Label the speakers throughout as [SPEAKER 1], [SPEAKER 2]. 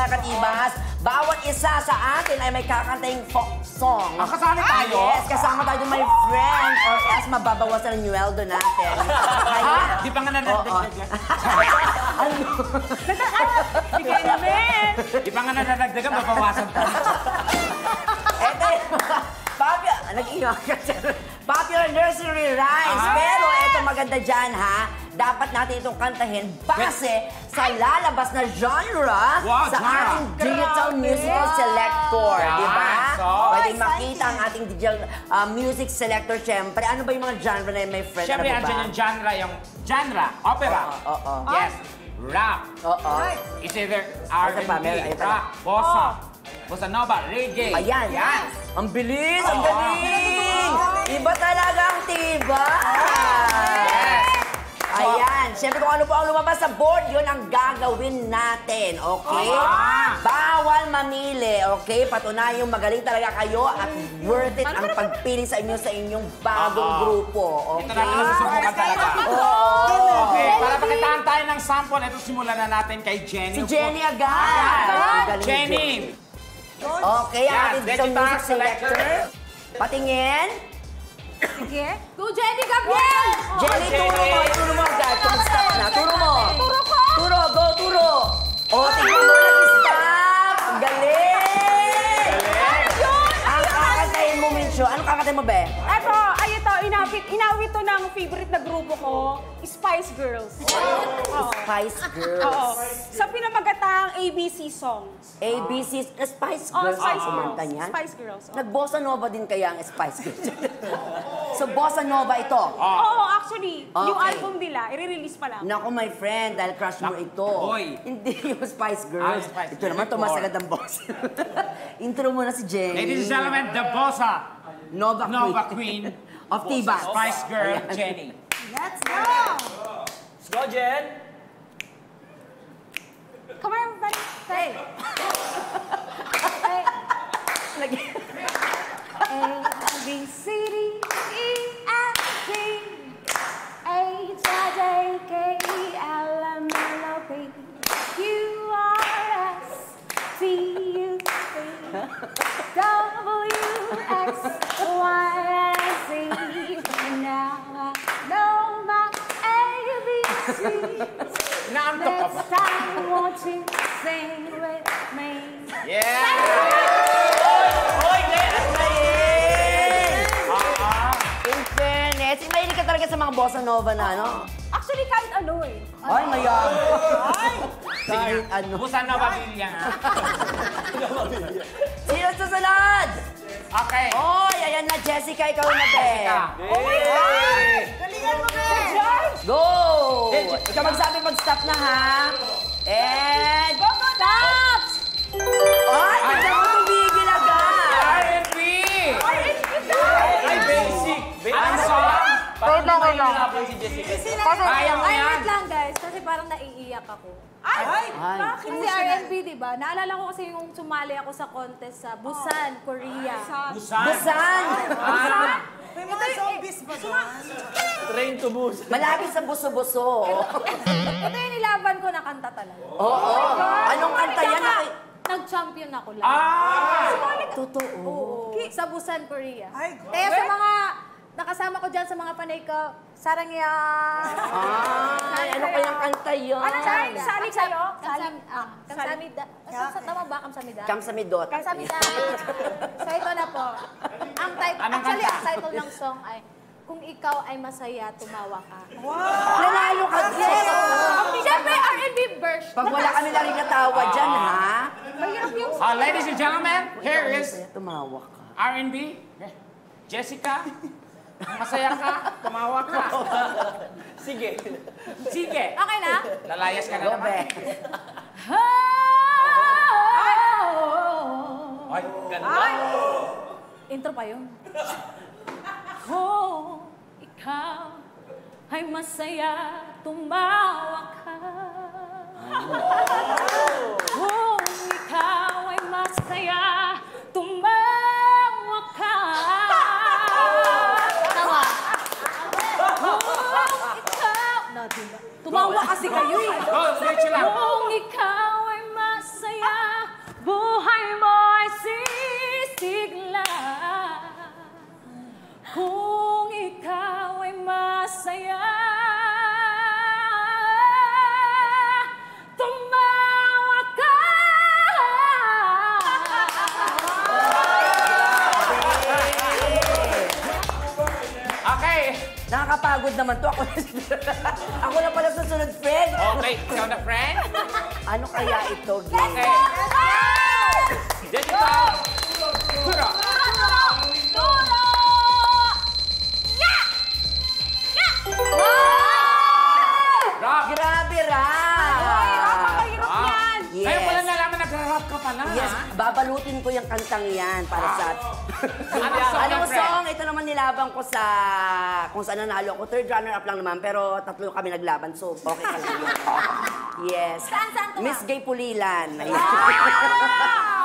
[SPEAKER 1] mga katibas. Bawat isa sa atin ay may kakantahing folk song.
[SPEAKER 2] Kasali tayo?
[SPEAKER 1] Yes, kasama tayo my friend. Or else mababawasan ang Nueldo natin.
[SPEAKER 2] Di pa nga nanadagdag yan?
[SPEAKER 3] Sige namin!
[SPEAKER 2] Di pa nga nanadagdagan, mabawasan pa.
[SPEAKER 1] Ito yung popular nursery rhymes. Pero ito maganda dyan, ha? Dapat natin itong kantahin base sa lalabas na genre sa ating digital musical selector. Diba? Pwede makita ang ating digital music selector, syempre. Ano ba yung mga genre na yun, my friend?
[SPEAKER 2] Syempre, andyan yung genre, opera. Yes, rap. It's either R&B, rap, bossa nova, reggae.
[SPEAKER 1] Ayan. Ang bilis, ang galing. Iba talaga ang tiba. Ayan. Siyempre kung ano po ang lumabas sa board, yun ang gagawin natin. Okay? Bawal mamili. Okay? Patunayan yung magaling talaga kayo at worth it ang pagpili sa inyong bagong grupo.
[SPEAKER 2] Ito natin nasusubukan talaga. Okay, para pakitaan tayo ng sample, ito simulan na natin kay Jenny.
[SPEAKER 1] Si Jenny agad.
[SPEAKER 2] Jenny!
[SPEAKER 1] Okay, ang ating digital music selector. Patingin.
[SPEAKER 3] Sige. Go, Jenny Gabriel!
[SPEAKER 1] Jenny, turo mo agad. Stop na. Turo mo.
[SPEAKER 3] Turo ko!
[SPEAKER 1] Turo. O, tingnan mo, nag-stop. Galing! Ang kakantahin mo, Mincho. Anong kakantahin mo, be?
[SPEAKER 3] Eto, inawit to ng favorite na grupo ko, Spice Girls.
[SPEAKER 1] Spice Girls.
[SPEAKER 3] Oo. Sa pinamagatang ABC song.
[SPEAKER 1] ABC, Spice Girls.
[SPEAKER 3] Spice
[SPEAKER 1] Kumanta
[SPEAKER 3] Girls.
[SPEAKER 1] niyan.
[SPEAKER 3] Spice Girls.
[SPEAKER 1] Nag-bossa nova din kaya ang Spice Girls. So, bossa nova ito.
[SPEAKER 3] Oo, actually, yung
[SPEAKER 1] Okay.
[SPEAKER 3] album nila, i-release pa lang.
[SPEAKER 1] Naku, my friend, dahil crush mo ito. Hindi yung Spice Girls. Ito naman, tumasagad ang boss. Intro mo na si Jenny.
[SPEAKER 2] Ladies and gentlemen, the bossa
[SPEAKER 1] Nova
[SPEAKER 2] Queen
[SPEAKER 1] of Tiba.
[SPEAKER 2] Spice Girl, Jenny.
[SPEAKER 3] Let's go!
[SPEAKER 2] Let's go, Jen!
[SPEAKER 3] Come on, everybody. Hey. Hey. A, B, C, D, E, F, G, H, I, J, K, L, M, N, O, P, Q, R, S, T, U, V, W, X, Y, and Z. Now I know my ABCs.
[SPEAKER 2] Naantok ka ba?
[SPEAKER 3] Next time, won't you sing with me?
[SPEAKER 2] Yeah!
[SPEAKER 1] In fairness, mahilig ka talaga sa mga bossa nova na, no?
[SPEAKER 3] Actually, kahit ano eh.
[SPEAKER 1] Ay, mayroon. Kahit ano.
[SPEAKER 2] Bossa nova bilya nga.
[SPEAKER 1] Sino susunod?
[SPEAKER 2] Okay.
[SPEAKER 1] Oy, ayan na, Jessica, ikaw na, be.
[SPEAKER 3] Oh my God! Galingan mo, be!
[SPEAKER 1] Go! Ikaw magsabi pag-stop na, ha? And...
[SPEAKER 3] Stop!
[SPEAKER 1] Ay, hindi ako tumigil agad.
[SPEAKER 2] R&B! Ay, basic! Ang song!
[SPEAKER 3] Wait lang.
[SPEAKER 2] Kaya mo yan.
[SPEAKER 4] Wait lang guys, kasi parang naiiyak ako.
[SPEAKER 3] Ay!
[SPEAKER 4] Kasi R&B, di ba? Naalala ko kasi yung sumali ako sa contest sa Busan, Korea.
[SPEAKER 2] Busan!
[SPEAKER 1] Busan!
[SPEAKER 3] May mga zombies ba doon?
[SPEAKER 2] Train to Busan.
[SPEAKER 1] Malapit sa buso-buso.
[SPEAKER 4] Ito yung nilaban ko na kanta talaga.
[SPEAKER 1] Oo. Anong kanta yan?
[SPEAKER 4] Nag-champion ako lang.
[SPEAKER 1] Totoo.
[SPEAKER 4] Sa Busan, Korea.
[SPEAKER 3] Ay,
[SPEAKER 4] Kaya sa mga nakasama ko dyan sa mga panay ko, sarangya.
[SPEAKER 1] Ay, ano kayang kanta yun?
[SPEAKER 3] Ano saan? Sali kayo?
[SPEAKER 4] Kamsamida. Tama ba? Kamsamida?
[SPEAKER 1] Kamsamidot.
[SPEAKER 4] Kamsamida. So ito na po. Ang title,
[SPEAKER 2] Anong
[SPEAKER 4] actually,
[SPEAKER 2] kanta?
[SPEAKER 4] ang title ng song ay Kung Ikaw Ay Masaya, Tumawa Ka.
[SPEAKER 1] Nanalo ka, Jess!
[SPEAKER 4] Siyempre, R&B version.
[SPEAKER 1] Pag wala kami na rin natawa dyan, ha?
[SPEAKER 4] Mahirap yung
[SPEAKER 2] Ladies and gentlemen, here is
[SPEAKER 1] Tumawa ka.
[SPEAKER 2] R&B. Jessica, masaya ka, tumawa ka. Sige.
[SPEAKER 4] Okay na?
[SPEAKER 2] Lalayas ka na
[SPEAKER 1] Go,
[SPEAKER 2] naman.
[SPEAKER 1] be.
[SPEAKER 2] Ay, ganda.
[SPEAKER 4] Intro pa yun. Kung ikaw ay masaya, tumawa ka. Kung ikaw ay masaya, tumawa ka. Tawa. Kung ikaw... Tumawa kasi kayo eh.
[SPEAKER 2] Go, diretso lang.
[SPEAKER 4] Kung ikaw ay masaya,
[SPEAKER 1] Nakakapagod naman to. Ako na pala susunod, friend.
[SPEAKER 2] Okay, ikaw na, friend.
[SPEAKER 1] Ano kaya ito, Gay?
[SPEAKER 2] Okay. Jessica. Turo. Rock.
[SPEAKER 1] Grabe, Rap!
[SPEAKER 4] Napakahirap yan.
[SPEAKER 1] Yes.
[SPEAKER 2] Kaya pala nalaman nag-rap ka pala.
[SPEAKER 1] Yes, babalutin ko yung kantang yan para sa...
[SPEAKER 2] Anong song
[SPEAKER 1] Anong
[SPEAKER 2] yan, friend?
[SPEAKER 1] song? Ito naman nilabang ko sa... Kung saan nanalo ako. Third runner-up lang naman, pero tatlo kami naglaban. So, okay ka lang yun. Yes.
[SPEAKER 4] Saan to,
[SPEAKER 1] Miss Gay Pulilan.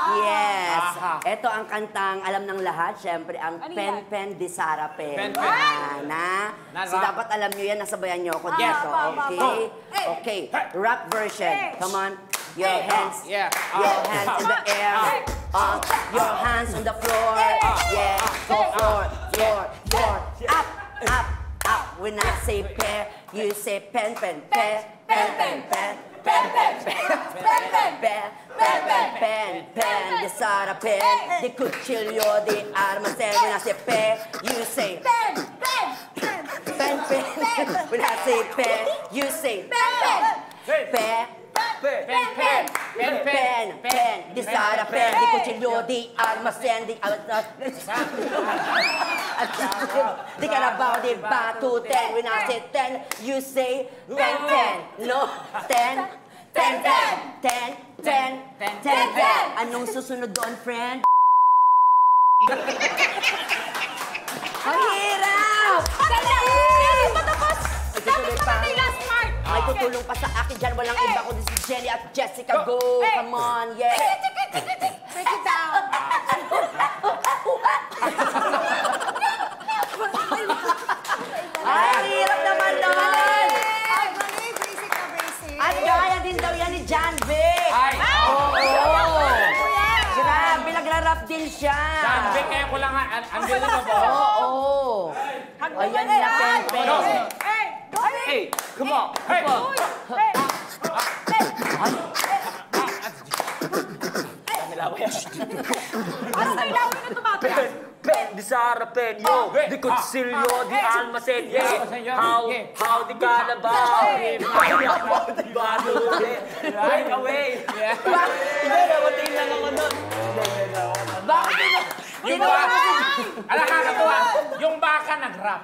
[SPEAKER 1] Yes.
[SPEAKER 2] Aha.
[SPEAKER 1] Ito ang kantang alam ng lahat. Siyempre, ang
[SPEAKER 4] Ano
[SPEAKER 1] Pen
[SPEAKER 4] yan?
[SPEAKER 1] Pen de Sara Pen.
[SPEAKER 2] Pen Pen.
[SPEAKER 1] Na. So,
[SPEAKER 2] Na-rap.
[SPEAKER 1] dapat alam nyo yan. Nasabayan nyo ako
[SPEAKER 2] Yes.
[SPEAKER 1] dito. Okay?
[SPEAKER 4] Hey.
[SPEAKER 1] Okay. Rap version.
[SPEAKER 4] Hey.
[SPEAKER 1] Come on. Your hands.
[SPEAKER 2] Yeah.
[SPEAKER 1] Your hands in the air. Your hands on the floor. Yeah. Go floor. Up, up, up. When I say pair, you say pen, pen, pair. Pen, pen, pen. Pen, pen, pen. Pen, pen, pen. Pen, pen, pen. Pen, de Sara pen. De cuchillo, de armas. When I say pair, you say pen, pen. Pen, pen. When I say pen, you say pen, pen. Pair.
[SPEAKER 2] Pen, pen. Pen, pen.
[SPEAKER 1] Pen, di Sara pen, di cuchillo, di armas, di di Carabao, di batuten. When I say ten, you say ten, ten. No, ten, ten, ten, ten, ten, ten, ten. Anong susunod doon, friend? Ang hirap!
[SPEAKER 4] Dapat matapos!
[SPEAKER 1] Itutuloy
[SPEAKER 4] Dapat
[SPEAKER 1] pa.
[SPEAKER 4] matay last part!
[SPEAKER 1] May tutulong pa sa akin dyan. Walang iba kundi si Jenny at Jessica. Go!
[SPEAKER 4] Hey.
[SPEAKER 1] Come on, yeah!
[SPEAKER 4] Break it down.
[SPEAKER 1] Ay, ang hirap naman nun!
[SPEAKER 3] Ay, mali. Basic na basic.
[SPEAKER 1] At gaya din daw yan ni John Vic!
[SPEAKER 2] Ay.
[SPEAKER 1] Oo! Grabe, nagra-rap din siya!
[SPEAKER 2] Sabi, kaya ko lang unbelievable.
[SPEAKER 1] Oo! Ayan niya, Pen Pen.
[SPEAKER 2] Hey, come on. Hey.
[SPEAKER 4] Parang kailangan na tumataas.
[SPEAKER 5] Pen, di Sara pen, yo. Di Consilio, di Almacen, yeah. How di Carabao. How di Batute. Right away. Hindi, nabating lang ako nun.
[SPEAKER 1] Bakit ito?
[SPEAKER 2] Yung baka. Alam kakatuwa, yung baka nag-rap.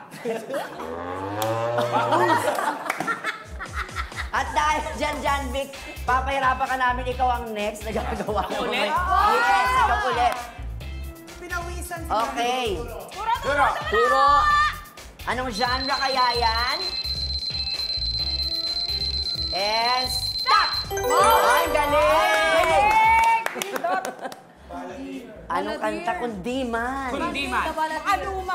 [SPEAKER 1] At dahil dyan, John Vic, papahirapan ka namin, ikaw ang next na gagawa mo.
[SPEAKER 2] Ulit?
[SPEAKER 1] Yes, ikaw ulit.
[SPEAKER 3] Pinawisan si
[SPEAKER 1] Okay.
[SPEAKER 2] Duro.
[SPEAKER 1] Turo. Anong genre kaya yan? And stop! Ay, galing! Anong kanta kundi man?
[SPEAKER 2] Kundi man.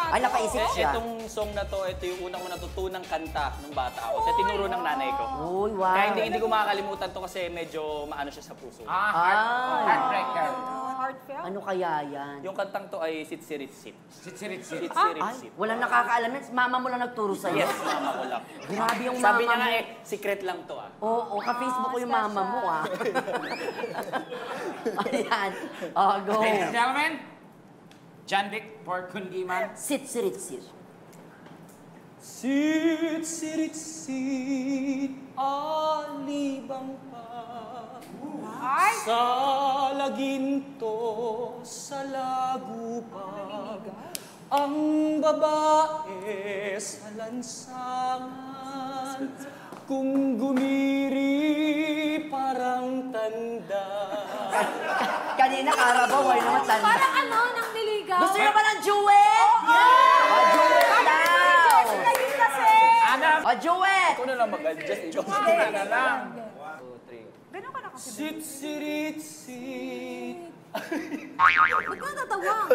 [SPEAKER 1] Ay, napaisip siya.
[SPEAKER 5] Itong song na to, ito yung unang ko natutunang kanta nung bata ako. Sa tinuro ng nanay ko.
[SPEAKER 1] Uy, wow.
[SPEAKER 5] Kaya hindi ko makakalimutan to kasi medyo maano siya sa puso.
[SPEAKER 2] Heartbreaker.
[SPEAKER 1] Ano kaya yan?
[SPEAKER 5] Yung kantang to ay Sitsiritsit.
[SPEAKER 2] Sitsirit-sit.
[SPEAKER 1] Ay,
[SPEAKER 5] Sitsiritsit.
[SPEAKER 1] walang nakakaalam yan. Mama mo lang nagturo sa'yo.
[SPEAKER 5] Yes, mama ko lang.
[SPEAKER 1] Grabe yung
[SPEAKER 5] Sabi
[SPEAKER 1] mama
[SPEAKER 5] niya nga
[SPEAKER 1] mo.
[SPEAKER 5] secret lang to ah.
[SPEAKER 1] Oo, ka-Facebook ko yung mama mo, ah. Ayan. Oh, go.
[SPEAKER 2] Ladies and gentlemen, John Vic for Kundi Man.
[SPEAKER 1] Sit, sit, sit.
[SPEAKER 5] Sitsiritsit, alibang pa. Sa laginto, sa lagupag, ang babae sa lansangan, kung gumiri parang tanda.
[SPEAKER 1] Kanina, Carabao, ay naman tanda.
[SPEAKER 4] Parang ano, nang niligaw.
[SPEAKER 1] Gusto nyo ba ng duet? Yeah! O, duet daw!
[SPEAKER 2] Ano?
[SPEAKER 1] O, duet!
[SPEAKER 5] Ako na lang mag-adjust ito.
[SPEAKER 2] Ano na lang.
[SPEAKER 4] Ganun ka na kasi.
[SPEAKER 5] Sit-sirit-sit.
[SPEAKER 4] Ba't ka natatawa?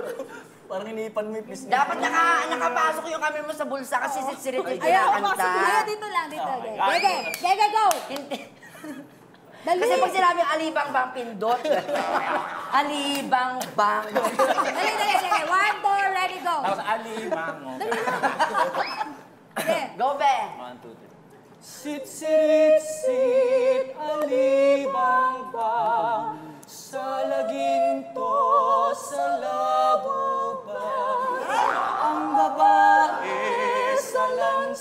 [SPEAKER 5] Parang inipan mo yung pisngi.
[SPEAKER 1] Dapat nakapasok yung camera mo sa bulsa kasi sit-sirit yung
[SPEAKER 4] Ayaw,
[SPEAKER 1] kinakanta.
[SPEAKER 4] ayaw, dito lang, dito. Gege, gege, go!
[SPEAKER 1] Hindi.
[SPEAKER 4] Dali!
[SPEAKER 1] Kasi pag sinabing alibang bang pindot. Alibang bang.
[SPEAKER 4] Dali, dali, dali. 1, 2, ready, go!
[SPEAKER 2] Tapos alimango.
[SPEAKER 4] Dali lang. Sige.
[SPEAKER 1] Go, be.
[SPEAKER 5] 1, 2, 3. Sit-sirit-sit, alibang-bang, sa laginto, sa labo ba? Ang babae sa langit.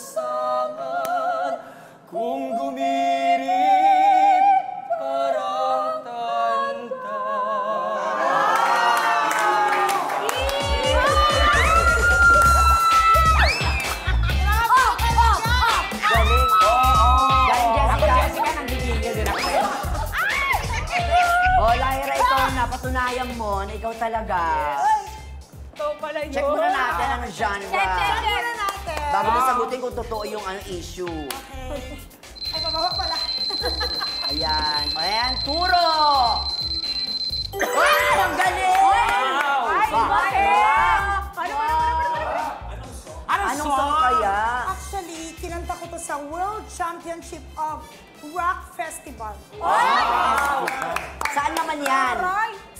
[SPEAKER 1] ganon, ikaw talaga.
[SPEAKER 4] Ikaw pala yun.
[SPEAKER 1] Check muna natin ang genre.
[SPEAKER 4] Check muna natin.
[SPEAKER 1] Bago mo sagutin kung totoo yung issue.
[SPEAKER 3] Okay. Ay, pababa pala.
[SPEAKER 1] Ayan. Ayan, turo! Wow! Ang galing!
[SPEAKER 4] Ay, bakit?
[SPEAKER 1] Anong song kaya?
[SPEAKER 3] Actually, kinanta ko to sa World Championship of Rock Festival.
[SPEAKER 1] Saan naman yan?
[SPEAKER 3] Aray!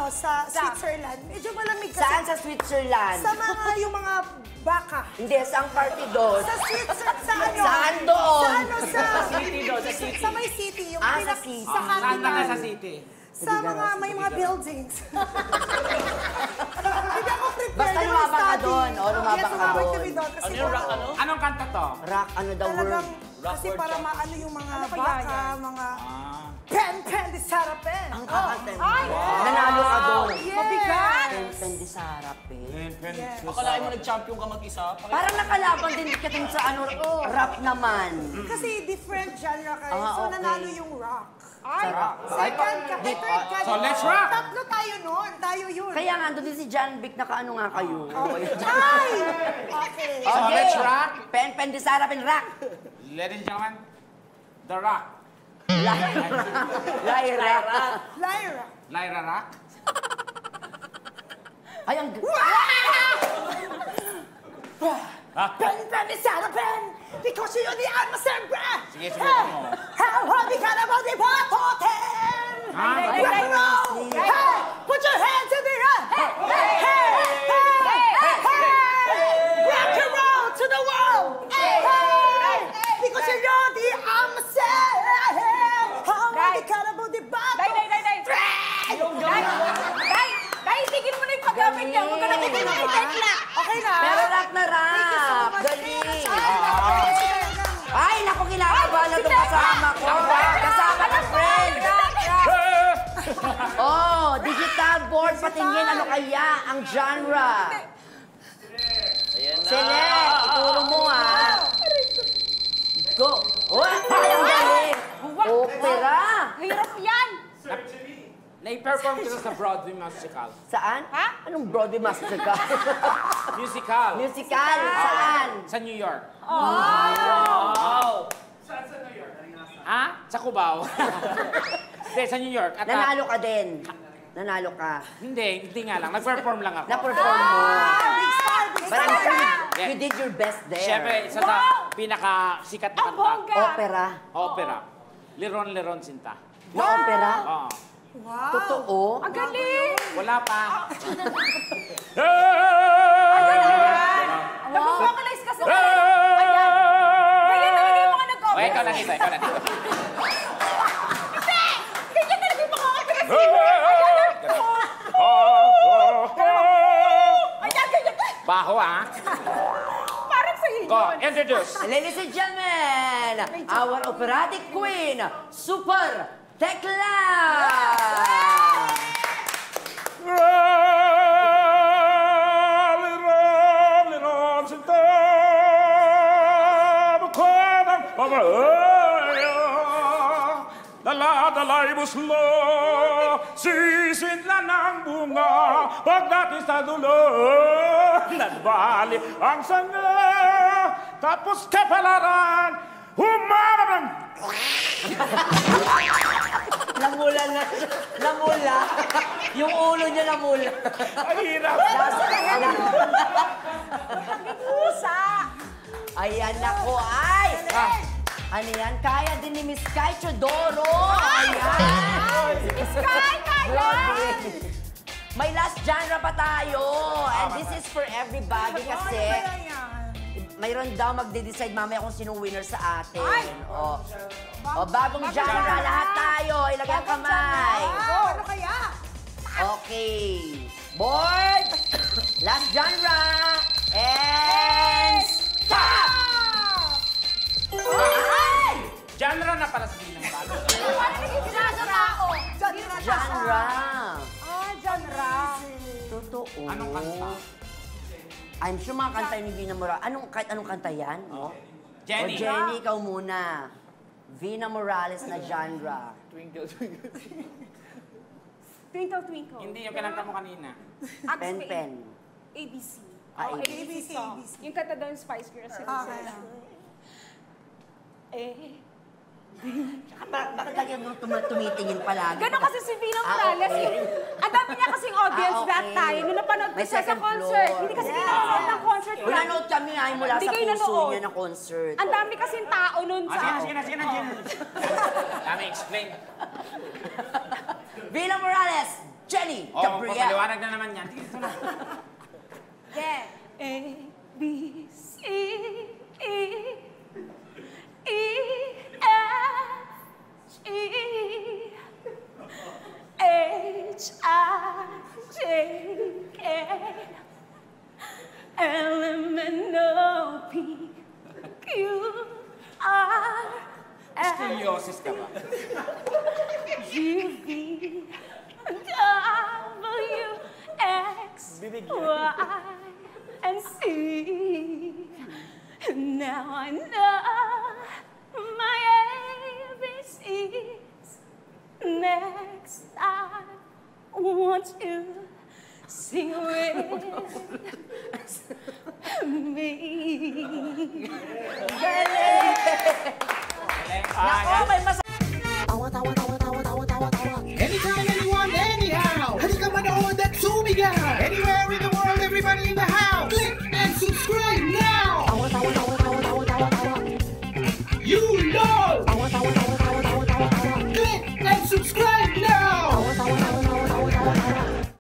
[SPEAKER 3] Sa Switzerland. Medyo malamig kasi.
[SPEAKER 1] Saan sa Switzerland?
[SPEAKER 3] Sa yung mga baka.
[SPEAKER 1] Hindi, saang party doon?
[SPEAKER 3] Sa Switzerland, sa ano?
[SPEAKER 1] Saan doon?
[SPEAKER 3] Sa
[SPEAKER 5] City doon, sa city.
[SPEAKER 3] Sa may city. Yung
[SPEAKER 1] Sa city.
[SPEAKER 3] Sa
[SPEAKER 2] Saan ka
[SPEAKER 3] capital.
[SPEAKER 2] sa city?
[SPEAKER 3] Sa may mga buildings. Hindi ako prepared.
[SPEAKER 1] Basta
[SPEAKER 3] Yung
[SPEAKER 1] lumabang ka
[SPEAKER 3] study.
[SPEAKER 1] doon. O, lumabang
[SPEAKER 3] Yes,
[SPEAKER 1] ka
[SPEAKER 3] lumabang
[SPEAKER 1] doon.
[SPEAKER 3] kami doon. Kasi parang
[SPEAKER 2] Anong kanta to?
[SPEAKER 1] Rock, ano daw
[SPEAKER 3] talagang,
[SPEAKER 1] word?
[SPEAKER 3] kasi para maano yung mga
[SPEAKER 4] kaya
[SPEAKER 3] baka, mga pen, di sarapen.
[SPEAKER 1] Ang kakanta mo. Nanalo ka doon.
[SPEAKER 3] Mabigat.
[SPEAKER 1] Pen di sa harap eh.
[SPEAKER 5] Akalain mo nag-champion ka mag-isa?
[SPEAKER 1] Parang nakalaban din ka dun sa rap naman.
[SPEAKER 3] Kasi different genre kayo.
[SPEAKER 1] Ah,
[SPEAKER 3] So,
[SPEAKER 1] okay.
[SPEAKER 3] nanalo yung rock.
[SPEAKER 1] Sa rock.
[SPEAKER 3] Second ka, third ka.
[SPEAKER 2] So, let's rock.
[SPEAKER 3] Tatlo tayo nun. Tayo yun.
[SPEAKER 1] Kaya nga, doon din si John Vic, nakaano nga kayo.
[SPEAKER 3] Ay! Okay.
[SPEAKER 2] So, let's rock.
[SPEAKER 1] Pen di sa harap and rock.
[SPEAKER 2] Ladies and gentlemen, The Rock.
[SPEAKER 1] Lyra.
[SPEAKER 3] Lyra.
[SPEAKER 2] Lyra Rock.
[SPEAKER 1] Ay, ang...
[SPEAKER 3] Pen, di sarapen. Because you're the alma sempre.
[SPEAKER 2] Sige, subukan mo.
[SPEAKER 3] How di ka na ba di batoten?
[SPEAKER 2] Ay,
[SPEAKER 3] Rock and roll. Hey! Put your hands in the air. Hey! Hey! Hey! Rock and roll to the world. Hey! Because you're the alma sempre. How di ka na ba di batoten?
[SPEAKER 4] Dahil, tigil mo na yung paggamit niya. Huwag ka na tigil na itekla.
[SPEAKER 3] Okay na?
[SPEAKER 1] Pero rap na rap. Galing. Ay, naku, kinakabahan na itong kasama ko. Kasama ng friend. Oh, digital board, patingin. Ano kaya ang genre? Select, ituro mo Go. Oh, ay, ang galing. Opera.
[SPEAKER 4] Hirap yan.
[SPEAKER 2] Na-perform ko sa Broadway musical.
[SPEAKER 1] Saan? Ha? Anong Broadway musical?
[SPEAKER 2] Musical.
[SPEAKER 1] Musical. Saan?
[SPEAKER 2] Sa New York.
[SPEAKER 5] Wow!
[SPEAKER 2] Ha? Sa Cubao. Hindi, sa New York. At,
[SPEAKER 1] Nanalo ka din. Nanalo ka.
[SPEAKER 2] hindi nga lang. Nag-perform lang ako.
[SPEAKER 1] Na-perform mo.
[SPEAKER 3] Big star, big
[SPEAKER 1] But I'm
[SPEAKER 3] star.
[SPEAKER 1] sure you did your best there.
[SPEAKER 2] Siyempre, isa sa pinaka-sikat na
[SPEAKER 4] Ang
[SPEAKER 2] kanta.
[SPEAKER 4] bongga.
[SPEAKER 1] Opera.
[SPEAKER 2] Opera. Liron Sinta.
[SPEAKER 1] Na opera?
[SPEAKER 2] Oo.
[SPEAKER 3] Wow.
[SPEAKER 1] Totoo?
[SPEAKER 4] Ang galing.
[SPEAKER 2] Wala pa.
[SPEAKER 4] Nag-vocalize ka sa Ayan. Ganyan talaga yung mga nag-opera.
[SPEAKER 2] Okay, ikaw lang dito.
[SPEAKER 4] Ganyan talaga yung mga opera. Ayan, ganyan.
[SPEAKER 2] Baho, ha?
[SPEAKER 4] Parang sa
[SPEAKER 2] Go,
[SPEAKER 4] hilyon.
[SPEAKER 2] introduce.
[SPEAKER 1] Ladies and gentlemen, our operatic queen, Super Tekla!
[SPEAKER 2] Liron Sinta. Dala-dala'y buslo, sisid na ng bunga, pagdating sa dulo, nagbali ang sanga, tapos kapalaran, humarang.
[SPEAKER 1] Namula na. Namula. Yung ulo niya namula.
[SPEAKER 2] Ang hirap.
[SPEAKER 4] Pusa.
[SPEAKER 1] Ayan, nako, ay! Ano yan? Kaya din ni Miss Kai Chodoro. Ayan!
[SPEAKER 4] Sky, kaya.
[SPEAKER 1] Grabe. May last genre pa tayo. And this is for everybody kasi mayroon daw magde-decide mamaya kung sinong winner sa atin. O, bagong genre. Lahat tayo. Ilagay ang kamay.
[SPEAKER 3] Wow, ano kaya?
[SPEAKER 1] Okay. Board. Last genre. And stop! Ay!
[SPEAKER 2] Genre na para sa Ginang Bago.
[SPEAKER 4] Ano naging sinasarao?
[SPEAKER 1] Genre.
[SPEAKER 3] Genre.
[SPEAKER 1] Totoo.
[SPEAKER 2] Anong kanta?
[SPEAKER 1] I'm sure mga kanta ni Vina Morales. Kahit anong kanta yan? O
[SPEAKER 2] Jenny.
[SPEAKER 1] Jenny, ikaw muna. Vina Morales na genre.
[SPEAKER 5] Twinkle, twinkle.
[SPEAKER 3] Twinkle, twinkle.
[SPEAKER 2] Hindi yung kinanta mo kanina.
[SPEAKER 1] Pen, pen.
[SPEAKER 3] ABC.
[SPEAKER 1] Ah,
[SPEAKER 3] Oh,
[SPEAKER 1] ABC.
[SPEAKER 3] ABC song. Yung kanta daw yung Spice Girls.
[SPEAKER 6] Okay.
[SPEAKER 1] Bakit lagi nung tumitingin palagi?
[SPEAKER 3] Ganon kasi si Vino Morales.
[SPEAKER 1] okay.
[SPEAKER 3] Ang dami niya kasing audience
[SPEAKER 1] okay.
[SPEAKER 3] that time. Nung napanood ko
[SPEAKER 1] May
[SPEAKER 3] siya sa
[SPEAKER 1] second
[SPEAKER 3] concert.
[SPEAKER 1] floor.
[SPEAKER 3] Hindi kasi pinapanood ng concert.
[SPEAKER 1] Kung nanood kami ay mula
[SPEAKER 3] Hindi
[SPEAKER 1] sa
[SPEAKER 3] kayo
[SPEAKER 1] puso
[SPEAKER 3] nanood.
[SPEAKER 1] niya ng concert.
[SPEAKER 3] Ang dami kasing tao nun sa...
[SPEAKER 2] Sige na. Dami explain.
[SPEAKER 1] Vino Morales, Jenny,
[SPEAKER 2] Oo,
[SPEAKER 1] Gabriel.
[SPEAKER 2] papaliwanag na naman yan. Ito na.
[SPEAKER 3] Yeah. A, B, C, E, E, F, G, H, I, J, K, L, M, N, O, P, Q, R, S,
[SPEAKER 2] Scoliosis ka ba?
[SPEAKER 3] U, V, W, X, Y, and Z. Now I know my ABCs. Next, I want you to sing with me.